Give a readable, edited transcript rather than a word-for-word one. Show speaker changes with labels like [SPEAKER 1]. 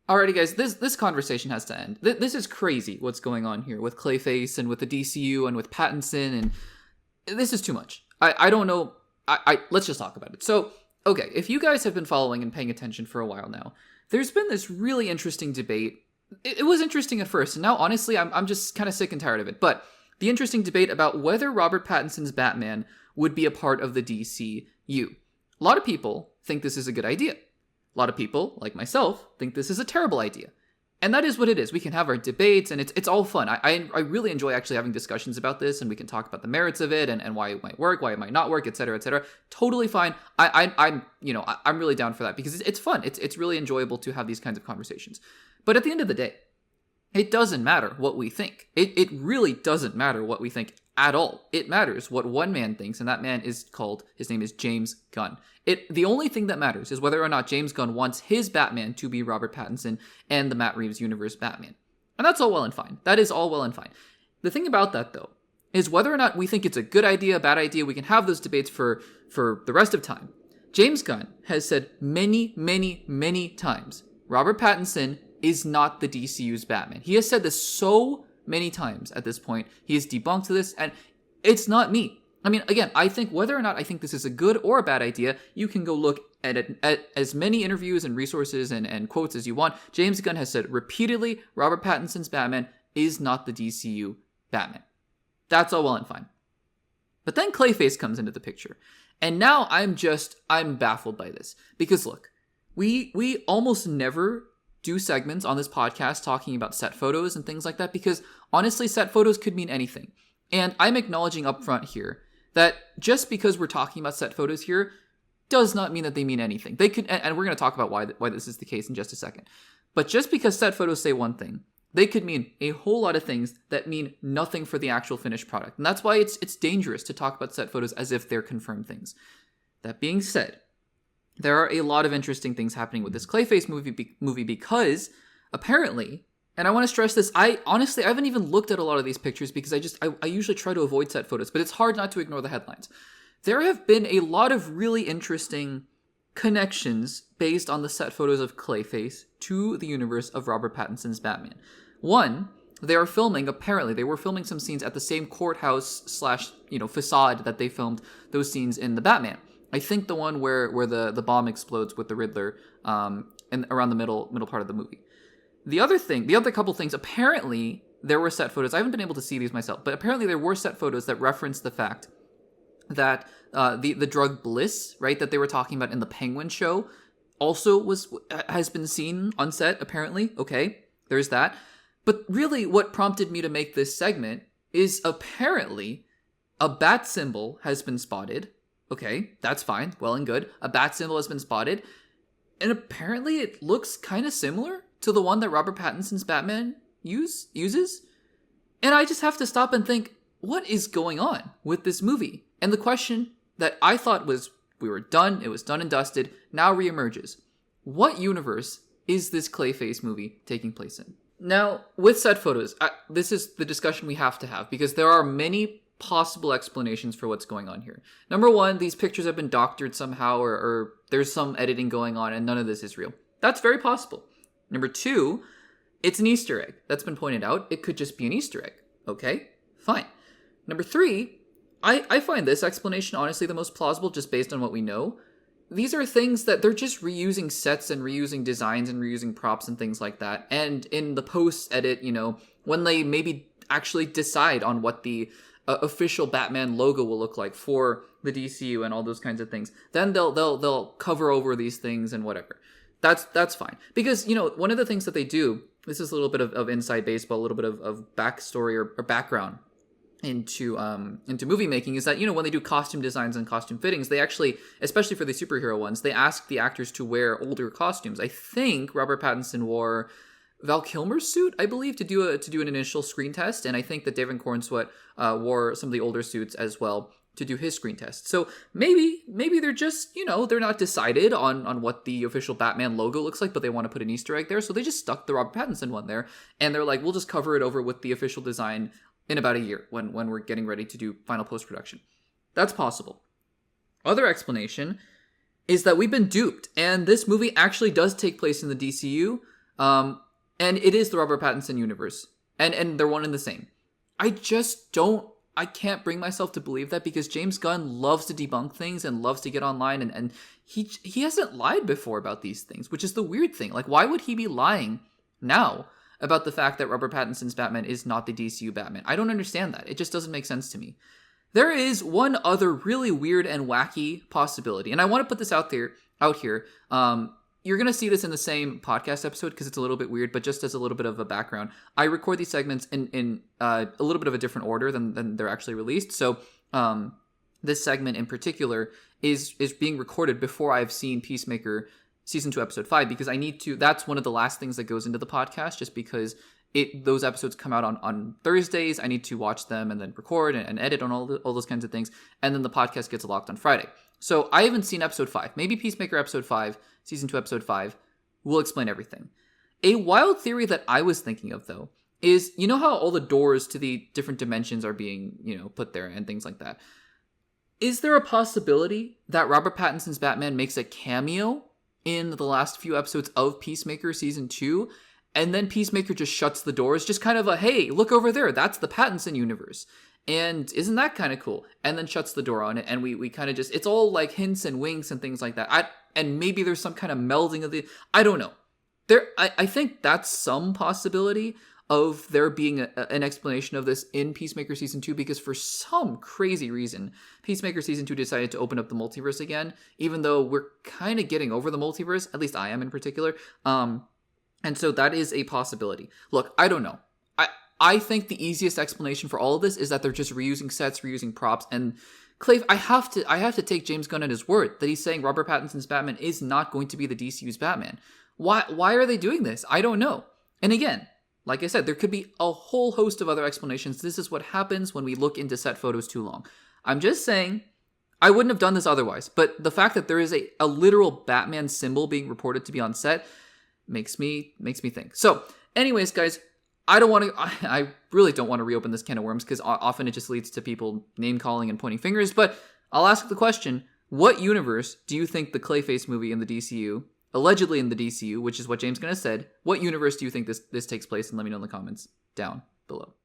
[SPEAKER 1] Alrighty, guys, this conversation has to end. This is crazy what's going on here with Clayface and with the DCU and with Pattinson, and this is too much. I don't know. Let's just talk about it. So, okay, if you guys have been following and paying attention for a while now, there's been this really interesting debate. It was interesting at first, and now, honestly, I'm just kind of sick and tired of it. But the interesting debate about whether Robert Pattinson's Batman would be a part of the DCU. A lot of people think this is a good idea. A lot of people, like myself, think this is a terrible idea. And that is what it is. We can have our debates, and it's all fun. I really enjoy actually having discussions about this, and we can talk about the merits of it, and why it might work, why it might not work, etc., etc. Totally fine. I'm really down for that, because it's fun. It's really enjoyable to have these kinds of conversations. But at the end of the day, it doesn't matter what we think. It really doesn't matter what we think at all. It matters what one man thinks, and that man his name is James Gunn. The only thing that matters is whether or not James Gunn wants his Batman to be Robert Pattinson and the Matt Reeves universe Batman. And that's all well and fine. That is all well and fine. The thing about that, though, is whether or not we think it's a good idea, a bad idea, we can have those debates for the rest of time. James Gunn has said many, many, many times, Robert Pattinson is not the DCU's Batman. He has said this so many times at this point. He has debunked this, and it's not me. I mean, again, I think whether or not I think this is a good or a bad idea, you can go look at as many interviews and resources and quotes as you want. James Gunn has said repeatedly, Robert Pattinson's Batman is not the DCU Batman. That's all well and fine. But then Clayface comes into the picture. And now I'm baffled by this. Because look, we almost never do segments on this podcast talking about set photos and things like that, because honestly, set photos could mean anything. And I'm acknowledging up front here that just because we're talking about set photos here does not mean that they mean anything. They could, and we're going to talk about why this is the case in just a second. But just because set photos say one thing, they could mean a whole lot of things that mean nothing for the actual finished product. And that's why it's dangerous to talk about set photos as if they're confirmed things. That being said, there are a lot of interesting things happening with this Clayface movie because apparently, and I want to stress this, I haven't even looked at a lot of these pictures because I usually try to avoid set photos, but it's hard not to ignore the headlines. There have been a lot of really interesting connections based on the set photos of Clayface to the universe of Robert Pattinson's Batman. One, they were filming some scenes at the same courthouse / facade that they filmed those scenes in the Batman. I think the one where the bomb explodes with the Riddler and around the middle part of the movie. The other couple things, apparently there were set photos. I haven't been able to see these myself, but apparently there were set photos that reference the fact that the drug Bliss, right, that they were talking about in the Penguin show, also has been seen on set, apparently. Okay, there's that. But really what prompted me to make this segment is apparently a bat symbol has been spotted. Okay, that's fine, well and good. A bat symbol has been spotted, and apparently it looks kind of similar to the one that Robert Pattinson's Batman uses. And I just have to stop and think, what is going on with this movie? And the question that I thought was, we were done, it was done and dusted, now reemerges. What universe is this Clayface movie taking place in? Now, with set photos, this is the discussion we have to have, because there are many possible explanations for what's going on here. Number one, these pictures have been doctored somehow, or there's some editing going on, and none of this is real. That's very possible. Number two, it's an Easter egg. That's been pointed out. It could just be an Easter egg. Okay, fine. Number three, I find this explanation honestly the most plausible just based on what we know. These are things that they're just reusing sets and reusing designs and reusing props and things like that. And in the post-edit, when they maybe actually decide on what the official Batman logo will look like for the DCU and all those kinds of things, then they'll cover over these things and whatever. That's fine. Because, one of the things that they do, this is a little bit of inside baseball, a little bit of backstory or background into movie making, is that, when they do costume designs and costume fittings, they actually, especially for the superhero ones, they ask the actors to wear older costumes. I think Robert Pattinson wore Val Kilmer's suit, I believe, to do an initial screen test, and I think that David Cornsweet wore some of the older suits as well to do his screen test. So maybe they're just, they're not decided on what the official Batman logo looks like, but they want to put an Easter egg there, so they just stuck the Robert Pattinson one there, and they're like, we'll just cover it over with the official design in about a year when we're getting ready to do final post-production. That's possible. Other explanation is that we've been duped, and this movie actually does take place in the DCU. And it is the Robert Pattinson universe. And they're one and the same. I can't bring myself to believe that because James Gunn loves to debunk things and loves to get online and he hasn't lied before about these things, which is the weird thing. Like, why would he be lying now about the fact that Robert Pattinson's Batman is not the DCU Batman? I don't understand that. It just doesn't make sense to me. There is one other really weird and wacky possibility, and I want to put this out here. You're going to see this in the same podcast episode because it's a little bit weird, but just as a little bit of a background, I record these segments in a little bit of a different order than they're actually released. So this segment in particular is being recorded before I've seen Peacemaker Season 2, Episode 5, because I need to, that's one of the last things that goes into the podcast, just because those episodes come out on Thursdays. I need to watch them and then record and edit on all those kinds of things. And then the podcast gets locked on Friday. So I haven't seen Episode 5. Maybe Peacemaker Episode 5, Season 2, Episode 5 will explain everything. A wild theory that I was thinking of, though, is, you know how all the doors to the different dimensions are being, put there and things like that? Is there a possibility that Robert Pattinson's Batman makes a cameo in the last few episodes of Peacemaker Season 2, and then Peacemaker just shuts the doors, just kind of a, hey, look over there, that's the Pattinson universe. And isn't that kind of cool? And then shuts the door on it, and we kind of just, it's all like hints and winks and things like that. And maybe there's some kind of melding of I don't know. I think that's some possibility of there being an explanation of this in Peacemaker Season 2, because for some crazy reason, Peacemaker Season 2 decided to open up the multiverse again, even though we're kind of getting over the multiverse, at least I am in particular. And so that is a possibility. Look, I don't know. I think the easiest explanation for all of this is that they're just reusing sets, reusing props, and Clay, I have to take James Gunn at his word that he's saying Robert Pattinson's Batman is not going to be the DCU's Batman. Why are they doing this? I don't know. And again, like I said, there could be a whole host of other explanations. This is what happens when we look into set photos too long. I'm just saying, I wouldn't have done this otherwise, but the fact that there is a literal Batman symbol being reported to be on set makes me think. So, anyways, guys, I really don't want to reopen this can of worms because often it just leads to people name calling and pointing fingers, but I'll ask the question, what universe do you think the Clayface movie in the DCU, allegedly in the DCU, which is what James Gunn has said, what universe do you think this takes place? And let me know in the comments down below.